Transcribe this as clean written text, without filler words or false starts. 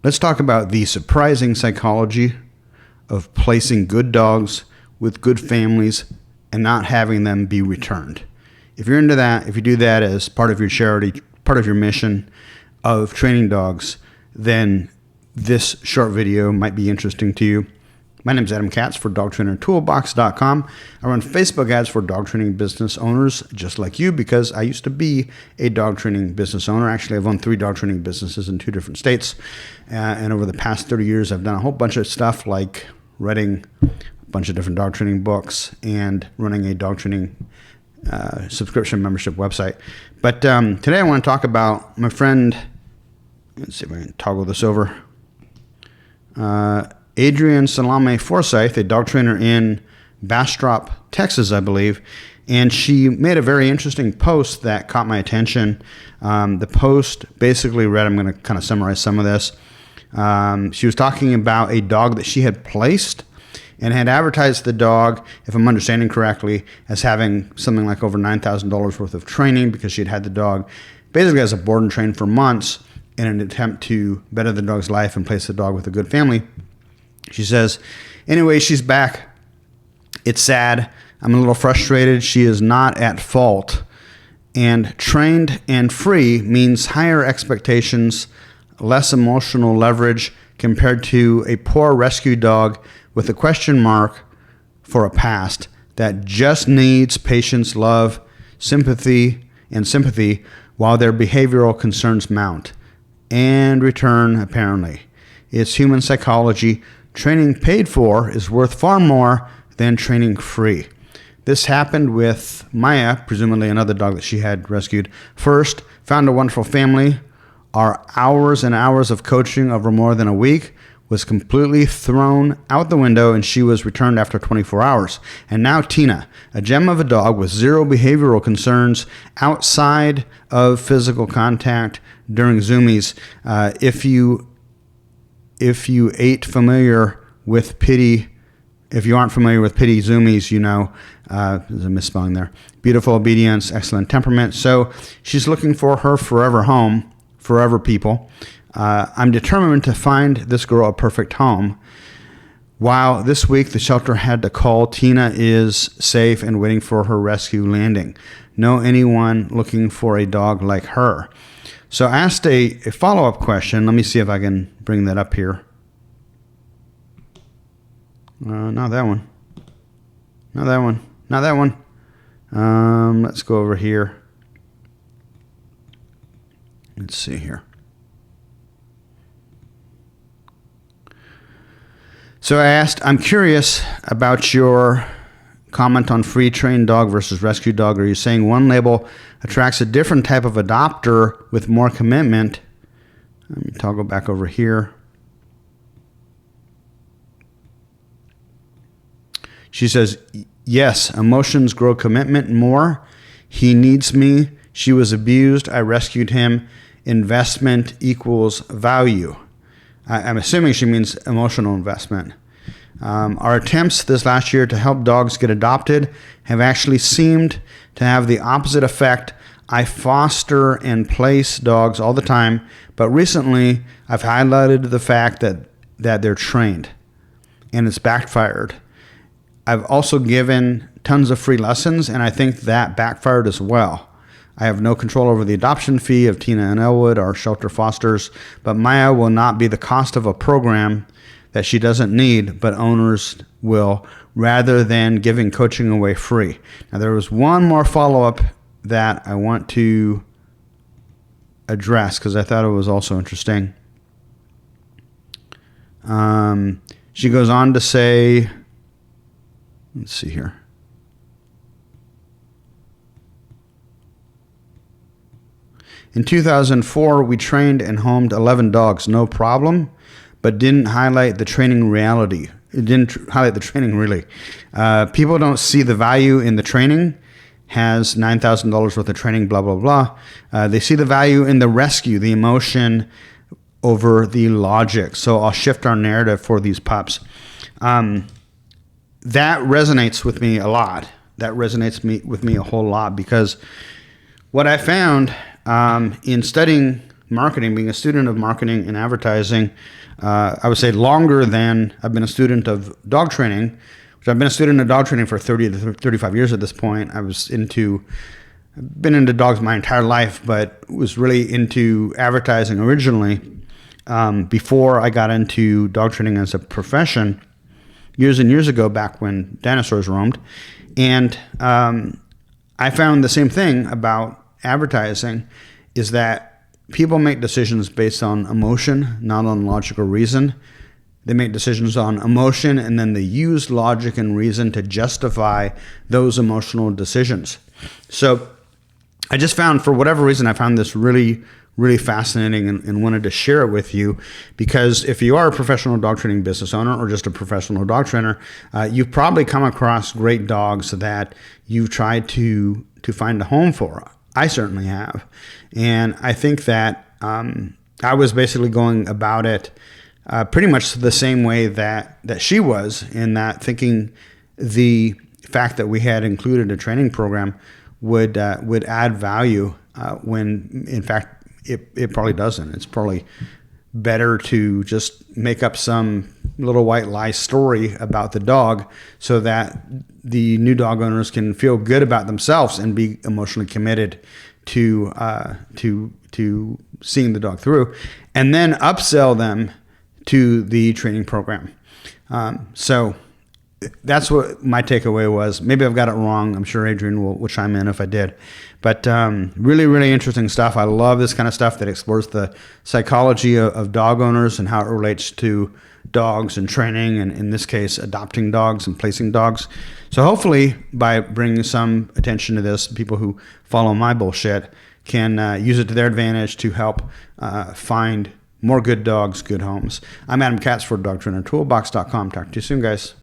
Let's talk about the surprising psychology of placing good dogs with good families and not having them be returned. If you're into that, if you do that as part of your charity, part of your mission of training dogs, then this short video might be interesting to you. My name is Adam Katz for DogTrainerToolbox.com. I run Facebook ads for dog training business owners just like you because I used to be a dog training business owner. Actually, I've owned 3 dog training businesses in 2 different states. And over the past 30 years, I've done a whole bunch of stuff like writing a bunch of different dog training books and running a dog training subscription membership website. But today I want to talk about my friend, let's see if I can toggle this over, Adrienne Salomé Forsythe, a dog trainer in Bastrop, Texas, I believe, and she made a very interesting post that caught my attention. The post basically read, I'm going to kind of summarize some of this. She was talking about a dog that she had placed and had advertised the dog, if I'm understanding correctly, as having something like over $9,000 worth of training because she had had the dog basically as a board and train for months in an attempt to better the dog's life and place the dog with a good family. She says, anyway, she's back. It's sad. I'm a little frustrated. She is not at fault. And trained and free means higher expectations, less emotional leverage compared to a poor rescue dog with a question mark for a past that just needs patience, love, sympathy while their behavioral concerns mount and return, apparently. It's human psychology. Training paid for is worth far more than training free. This happened with Maya, presumably another dog that she had rescued. First, found a wonderful family. Our hours and hours of coaching over more than a week was completely thrown out the window and she was returned after 24 hours. And now Tina, a gem of a dog with 0 behavioral concerns outside of physical contact during Zoomies. If you aren't familiar with pity Zoomies, you know, there's a misspelling there. Beautiful obedience, excellent temperament. So she's looking for her forever home, forever people. I'm determined to find this girl a perfect home. While this week the shelter had to call, Tina is safe and waiting for her rescue landing. Know anyone looking for a dog like her? So I asked a follow-up question. Let me see if I can bring that up here. Not that one. Not that one. Not that one. Let's go over here. Let's see here. So I asked, I'm curious about your comment on free trained dog versus rescue dog. Are you saying one label attracts a different type of adopter with more commitment? Let me toggle back over here. She says, yes, emotions grow commitment more. He needs me. She was abused. I rescued him. Investment equals value. I'm assuming she means emotional investment. Our attempts this last year to help dogs get adopted have actually seemed to have the opposite effect. I foster and place dogs all the time, but recently I've highlighted the fact that they're trained, and it's backfired. I've also given tons of free lessons, and I think that backfired as well. I have no control over the adoption fee of Tina and Elwood, our shelter fosters, but Maya will not be the cost of a program that she doesn't need, but owners will, rather than giving coaching away free. Now, there was one more follow-up that I want to address because I thought it was also interesting. She goes on to say, let's see here. In 2004, we trained and homed 11 dogs, no problem, but didn't highlight the training reality. It didn't highlight the training really. People don't see the value in the training. Has $9,000 worth of training, blah, blah, blah. They see the value in the rescue, the emotion over the logic. So I'll shift our narrative for these pups. That resonates with me a lot. That resonates with me a whole lot because what I found in studying marketing, being a student of marketing and advertising, I would say longer than I've been a student of dog training, which I've been a student of dog training for 30 to 35 years at this point. I've been into dogs my entire life, but was really into advertising originally before I got into dog training as a profession years and years ago, back when dinosaurs roamed. And I found the same thing about advertising, is that people make decisions based on emotion, not on logical reason. They make decisions on emotion, and then they use logic and reason to justify those emotional decisions. So I just found, for whatever reason, I found this really, really fascinating and wanted to share it with you, because if you are a professional dog training business owner or just a professional dog trainer, you've probably come across great dogs that you've tried to find a home for. I certainly have. And I think that I was basically going about it pretty much the same way that she was, in that thinking the fact that we had included a training program would add value when in fact it probably doesn't. It's probably better to just make up some little white lie story about the dog so that the new dog owners can feel good about themselves and be emotionally committed to seeing the dog through, and then upsell them to the training program. So that's what my takeaway was. Maybe I've got it wrong. I'm sure Adrienne will chime in if I did. But really, really interesting stuff. I love this kind of stuff that explores the psychology of dog owners and how it relates to dogs and training, and in this case, adopting dogs and placing dogs. So hopefully, by bringing some attention to this, people who follow my bullshit can use it to their advantage to help find more good dogs, good homes. I'm Adam Katz for DogTrainerToolbox.com. Talk to you soon, guys.